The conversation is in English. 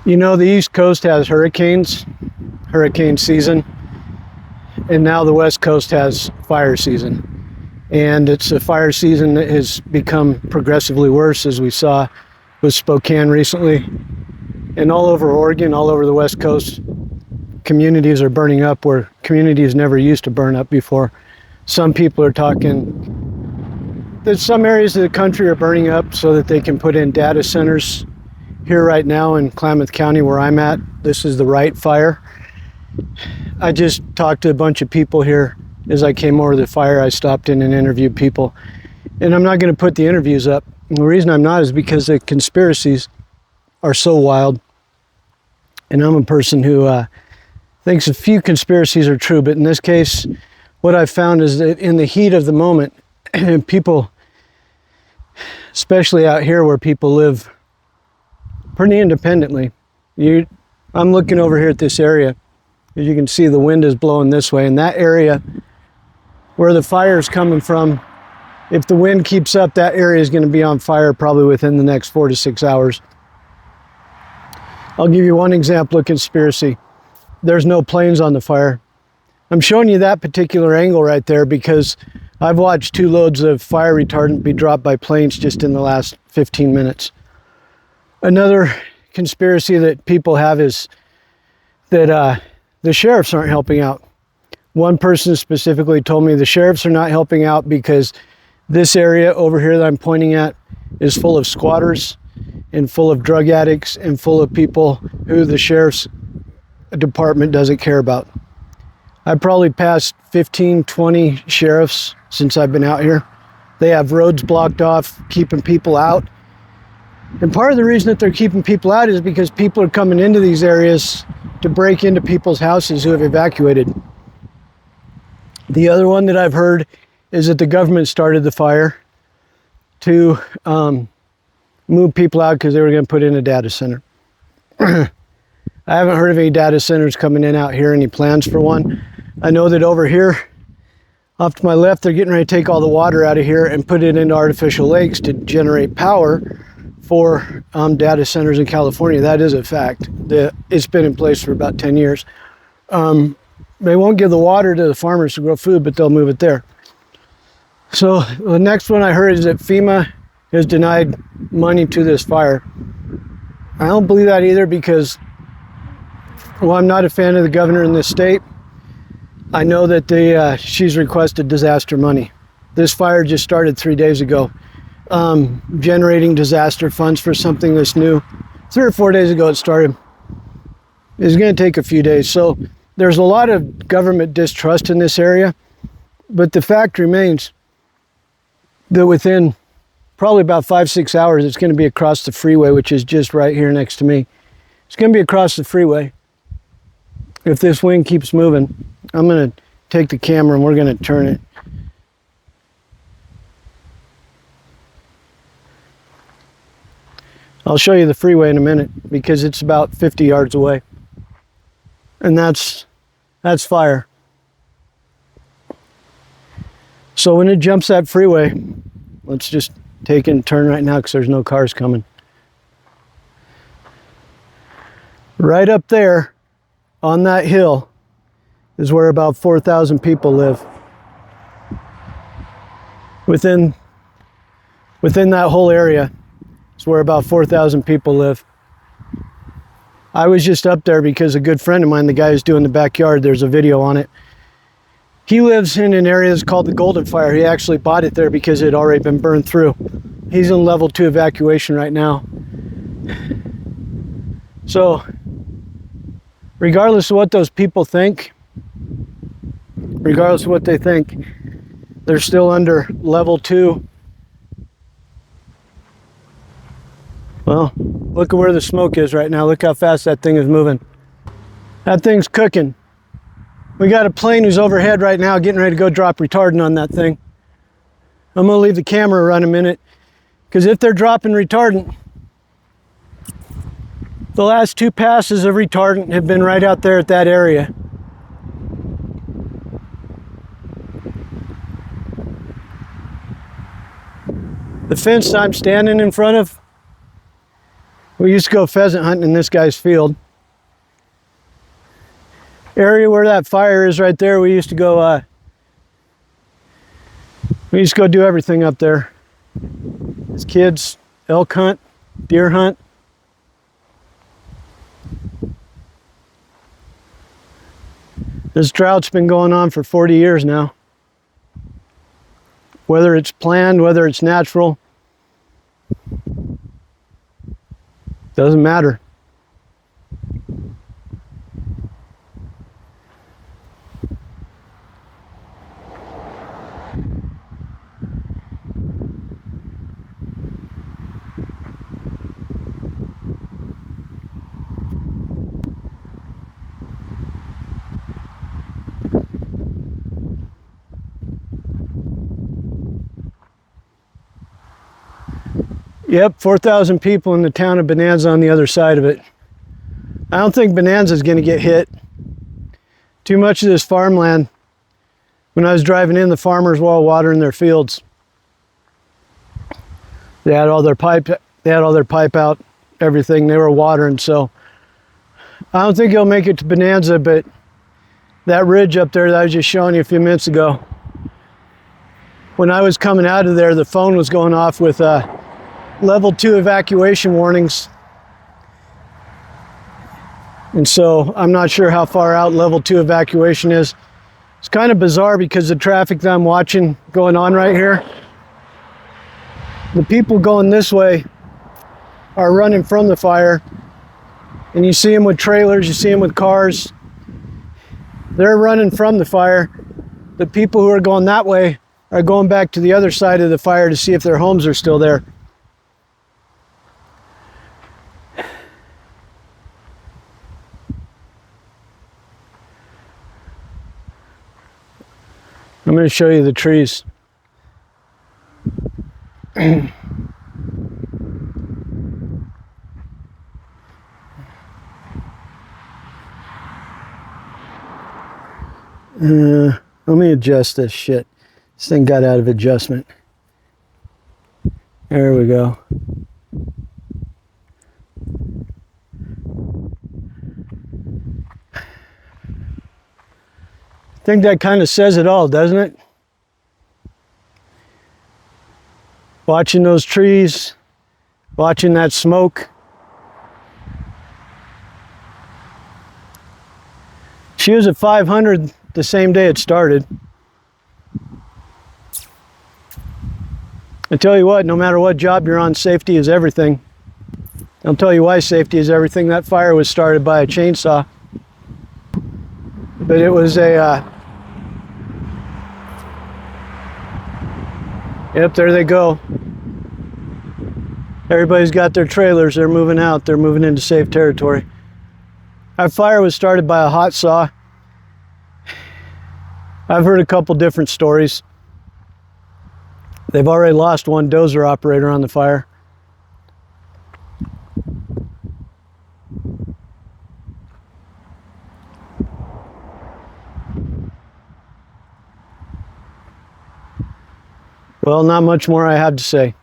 You know, the East Coast has hurricanes, hurricane season, and now the West Coast has fire season. And it's a fire season that has become progressively worse, as we saw with Spokane recently. And all over Oregon, all over the West Coast, communities are burning up where communities never used to burn up before. Some people are talking that some areas of the country are burning up so that they can put in data centers. Here right now in Klamath County where I'm at, this is the Wright fire. I just talked to a bunch of people here. As I came over the fire, I stopped in and interviewed people. And I'm not going to put the interviews up. And the reason I'm not is because the conspiracies are so wild. And I'm a person who thinks a few conspiracies are true, but in this case, what I've found is that in the heat of the moment, people, especially out here where people live pretty independently. I'm looking over here at this area. As you can see, the wind is blowing this way, and that area where the fire is coming from, if the wind keeps up, that area is going to be on fire probably within the next 4 to 6 hours. I'll give you one example of conspiracy. There's no planes on the fire. I'm showing you that particular angle right there because I've watched 2 loads of fire retardant be dropped by planes just in the last 15 minutes. Another conspiracy that people have is that the sheriffs aren't helping out. One person specifically told me the sheriffs are not helping out because this area over here that I'm pointing at is full of squatters and full of drug addicts and full of people who the sheriff's department doesn't care about. I've probably passed 15, 20 sheriffs since I've been out here. They have roads blocked off, keeping people out. And part of the reason that they're keeping people out is because people are coming into these areas to break into people's houses who have evacuated. The other one that I've heard is that the government started the fire to move people out because they were going to put in a data center. I haven't heard of any data centers coming in out here, any plans for one. I know that over here, off to my left, they're getting ready to take all the water out of here and put it into artificial lakes to generate power for data centers in California. That is a fact. It's been in place for about 10 years. They won't give the water to the farmers to grow food, but they'll move it there. So the next one I heard is that FEMA has denied money to this fire. I don't believe that either because, well, I'm not a fan of the governor in this state. I know that she's requested disaster money. This fire just started 3 days ago. Generating disaster funds for something that's new. 3 or 4 days ago it started. It's going to take a few days. So there's a lot of government distrust in this area, but the fact remains that within probably about 5-6 hours, it's going to be across the freeway, which is just right here next to me. It's going to be across the freeway. If this wind keeps moving, I'm going to take the camera and we're going to turn it. I'll show you the freeway in a minute because it's about 50 yards away. And that's fire. So when it jumps that freeway, let's just take and turn right now because there's no cars coming. Right up there on that hill is where about 4,000 people live. Within that whole area is where about 4,000 people live. I was just up there because a good friend of mine, the guy who's doing the backyard, there's a video on it. He lives in an area that's called the Golden Fire. He actually bought it there because it had already been burned through. He's in level 2 evacuation right now. So, regardless of what those people think, regardless of what they think, they're still under level 2. Well, look at where the smoke is right now. Look how fast that thing is moving. That thing's cooking. We got a plane who's overhead right now getting ready to go drop retardant on that thing. I'm gonna leave the camera run a minute because if they're dropping retardant, the last 2 passes of retardant have been right out there at that area. The fence I'm standing in front of We used to go pheasant hunting in this guy's field. Area where that fire is right there, we used to go do everything up there. As kids, elk hunt, deer hunt. This drought's been going on for 40 years now. Whether it's planned, whether it's natural, doesn't matter. Yep, 4,000 people in the town of Bonanza on the other side of it. I don't think Bonanza's going to get hit. Too much of this farmland. When I was driving in, the farmers were all watering their fields. They had all their pipe out, everything. They were watering, so I don't think it'll make it to Bonanza, but that ridge up there that I was just showing you a few minutes ago, when I was coming out of there, the phone was going off with level 2 evacuation warnings. And so I'm not sure how far out level 2 evacuation is. It's kind of bizarre because the traffic that I'm watching going on right here, the people going this way are running from the fire. And you see them with trailers, you see them with cars. They're running from the fire. The people who are going that way are going back to the other side of the fire to see if their homes are still there. I'm going to show you the trees. Let me adjust this shit. This thing got out of adjustment. There we go. I think that kind of says it all, doesn't it? Watching those trees, watching that smoke. She was at 500 the same day it started. I tell you what, no matter what job you're on, safety is everything. I'll tell you why safety is everything. That fire was started by a chainsaw. But it was a... Yep, there they go. Everybody's got their trailers. They're moving out. They're moving into safe territory. Our fire was started by a hot saw. I've heard a couple different stories. They've already lost one dozer operator on the fire. Well, not much more I have to say.